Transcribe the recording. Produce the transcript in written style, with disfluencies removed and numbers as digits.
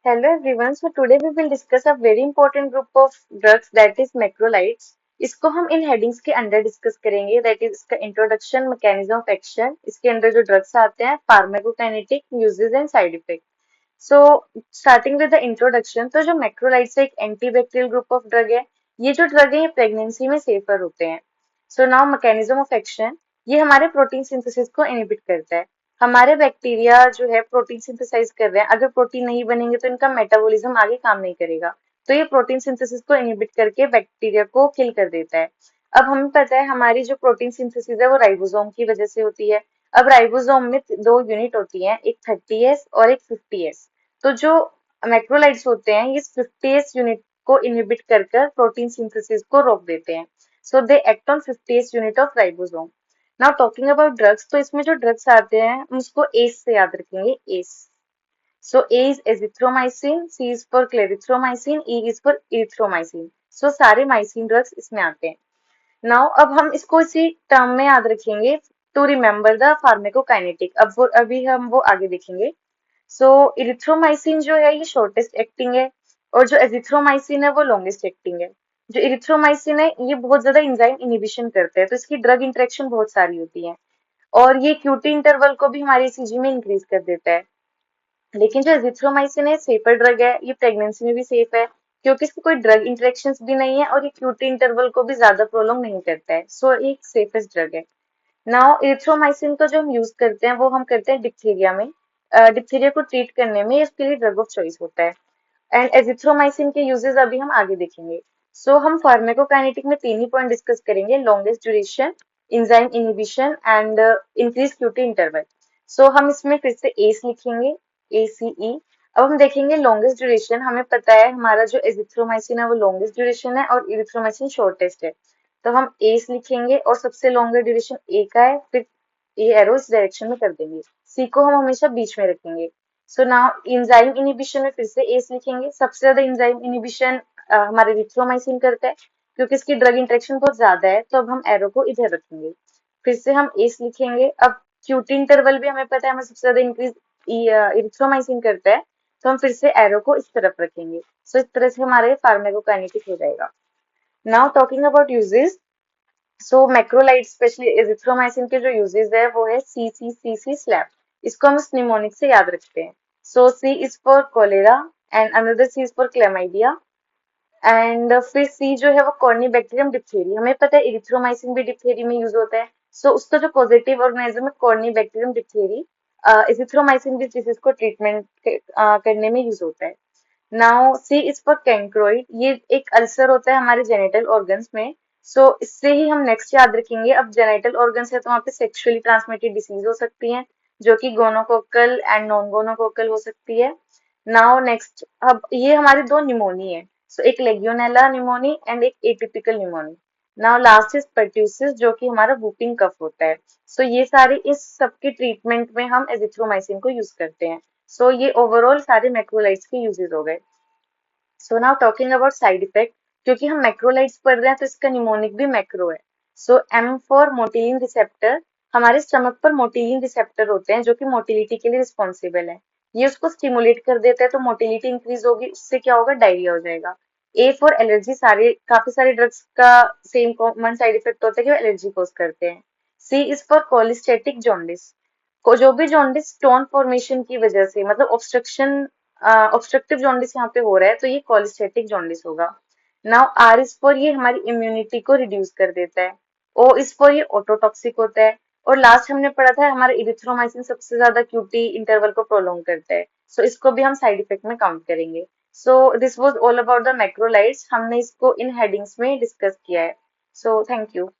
Hello everyone. So today we will discuss a very important group of drugs that is macrolides. इसको हम इन headings के under discuss करेंगे that is इसका introduction, mechanism of action, इसके अंदर जो drugs आते हैं, pharmacokinetic, uses and side effect. So starting with the introduction, तो जो मैक्रोलाइड्स एक एंटीबैक्टीरियल ग्रुप ऑफ ड्रग है. ये जो ड्रग है ये प्रेगनेंसी में सेफर होते हैं. So now mechanism of action. ये हमारे प्रोटीन सिंथेसिस को इनहिबिट करता है. हमारे बैक्टीरिया जो है प्रोटीन सिंथेसाइज कर रहे हैं. अगर प्रोटीन नहीं बनेंगे तो इनका मेटाबॉलिज्म आगे काम नहीं करेगा. तो ये प्रोटीन सिंथेसिस को इनहिबिट करके बैक्टीरिया को किल कर देता है. अब हमें पता है हमारी जो प्रोटीन सिंथेसिस है वो राइबोसोम की वजह से होती है. अब राइबोसोम में दो यूनिट होती हैं, एक 30S और एक 50S. तो जो मैक्रोलाइड्स होते हैं ये 50S यूनिट को इनहिबिट कर कर प्रोटीन सिंथेसिस को रोक देते हैं. So they act on 50S unit of ribosome. Now talking about drugs, तो इसमें जो ड्रग्स आते हैं हम उसको एस से याद रखेंगे. S. So A is azithromycin, C is for clarithromycin, E is for erythromycin. So सारे माइसिन ड्रग्स इसमें आते हैं. नाउ अब हम इसको इसी टर्म में याद रखेंगे टू रिमेम्बर द फार्माकोकाइनेटिक. अभी हम वो आगे देखेंगे. सो इरिथ्रोमाइसिन जो है ये शॉर्टेस्ट एक्टिंग है और जो एजिथ्रोमाइसिन है वो लॉन्गेस्ट एक्टिंग है. जो इरिथ्रोमाइसिन है ये बहुत ज्यादा एंजाइम इनिबिशन करता है, तो इसकी ड्रग इंटरेक्शन बहुत सारी होती है और ये क्यूटी इंटरवल को भी हमारे ईसीजी में इंक्रीज कर देता है. लेकिन जो एजिथ्रोमाइसिन है सेफर ड्रग है, ये प्रेगनेंसी में भी सेफ है क्योंकि इसकी कोई ड्रग इंटरेक्शंस भी नहीं है और ये क्यूटी इंटरवल को भी ज्यादा प्रोलॉन्ग नहीं करता है. सो ये सेफेस्ट ड्रग है. नाउ इरिथ्रोमाइसिन को जो हम यूज करते हैं वो हम करते हैं डिप्थीरिया में. डिप्थीरिया को ट्रीट करने में इसके लिए ड्रग ऑफ चॉइस होता है. एंड एजिथ्रोमाइसिन के यूजेस अभी हम आगे देखेंगे. सो हम फार्माकोकाइनेटिक में तीन ही पॉइंट डिस्कस करेंगे: longest duration, enzyme inhibition and increase QT interval. So हम इसमें फिर से एस लिखेंगे, ACE. अब हम देखेंगे लॉन्गेस्ट ड्यूरेशन. हमें पता है हमारा जो एजिथ्रोमाइसिन है वो लॉन्गेस्ट ड्यूरेशन है और इरिथ्रोमाइसिन शॉर्टेस्ट है. तो हम एस लिखेंगे और सबसे लॉन्गर ड्यूरेशन ए का है, फिर ये एरो इस डायरेक्शन में कर देंगे. सी को हम हमेशा बीच में रखेंगे. सो नाउ एंजाइम इनहिबिशन में फिर से एस लिखेंगे. सबसे ज्यादा एंजाइम इनहिबिशन हमारे इरिथ्रोमाइसिन करता है क्योंकि इसकी ड्रग इंटरेक्शन बहुत ज्यादा है, तो अब हम एरो को इधर रखेंगे. फिर से हम एस लिखेंगे. अब क्यूटी इंटरवल भी हमें पता है हमें सबसे ज्यादा इंक्रीज इरिथ्रोमाइसिन करता है, तो हम फिर से एरो को इस तरफ रखेंगे. सो इस तरह से हमारे फार्माकोकाइनेटिक हो जाएगा. Now talking about uses. So macrolide specially azithromycin के जो यूजेस है वो है CCCC स्लैब. इसको हम निमोनिक से याद रखते हैं. So C is for cholera and another C is for chlamydia. And फिर सी जो है वो कॉर्नीबैक्टीरियम डिप्थेरी. हमें पता है इरिथ्रोमाइसिन भी डिप्थेरी में यूज होता है. सो उसका जो पॉजिटिव ऑर्गेनिज्म है कॉर्नीबैक्टीरियम डिप्थेरी. इजिथ्रोमाइसिन भी जिस इसको ट्रीटमेंट करने में यूज होता है. Now C is for chancroid. ये एक अल्सर होता है हमारे जेनिटल ऑर्गन्स में. सो इससे ही हम नेक्स्ट याद रखेंगे. अब जेनिटल ऑर्गन्स है तो वहाँ पे सेक्सुअली ट्रांसमिटेड डिसीज हो सकती है जो कि गोनोकोकल एंड नॉन गोनोकोकल हो सकती है. नाउ नेक्स्ट, अब ये हमारी दो निमोनी है. सो एक लेग्योनेला निमोनी एंड एक atypical pneumoniae. Now last is pertussis जो कि हमारा वूपिंग कफ होता है. सो ये सारे इस सब के ट्रीटमेंट में हम एजिथ्रोमाइसिन को यूज करते हैं. सो ये ओवरऑल सारे मैक्रोलाइड्स के यूजेस हो गए. So now talking about side effect. क्योंकि हम मैक्रोलाइड्स पढ़ रहे हैं तो इसका निमोनिक भी मैक्रो है. सो M फॉर मोटिलिन रिसेप्टर. हमारे स्टमक पर मोटिलिन रिसेप्टर होते हैं जो कि मोटिलिटी के लिए रिस्पॉन्सिबल है. ये उसको स्टिमुलेट कर देता है तो मोटिलिटी इंक्रीज होगी, उससे क्या होगा, डायरिया हो जाएगा. A for allergy. काफी सारे ड्रग्स का सेम कॉमन साइड इफेक्ट होता है कि वो एलर्जी कॉज करते हैं. C is for cholestatic jaundice. को जो भी जॉन्डिस स्टोन फॉर्मेशन की वजह से, मतलब ऑब्स्ट्रक्टिव जॉन्डिस यहाँ पे हो रहा है तो ये कॉलिस्टेटिक जॉन्डिस होगा. नाउ R इज फॉर, ये हमारी इम्यूनिटी को रिड्यूस कर देता है. O इज फॉर, ये ऑटोटॉक्सिक होता है. और लास्ट हमने पढ़ा था हमारा इरिथ्रोमाइसिन सबसे ज्यादा क्यूटी इंटरवल को प्रोलॉन्ग करता है. सो इसको भी हम साइड इफेक्ट में काउंट करेंगे. So this was all about the macrolides. हमने इसको इन हेडिंग्स में डिस्कस किया है. So thank you.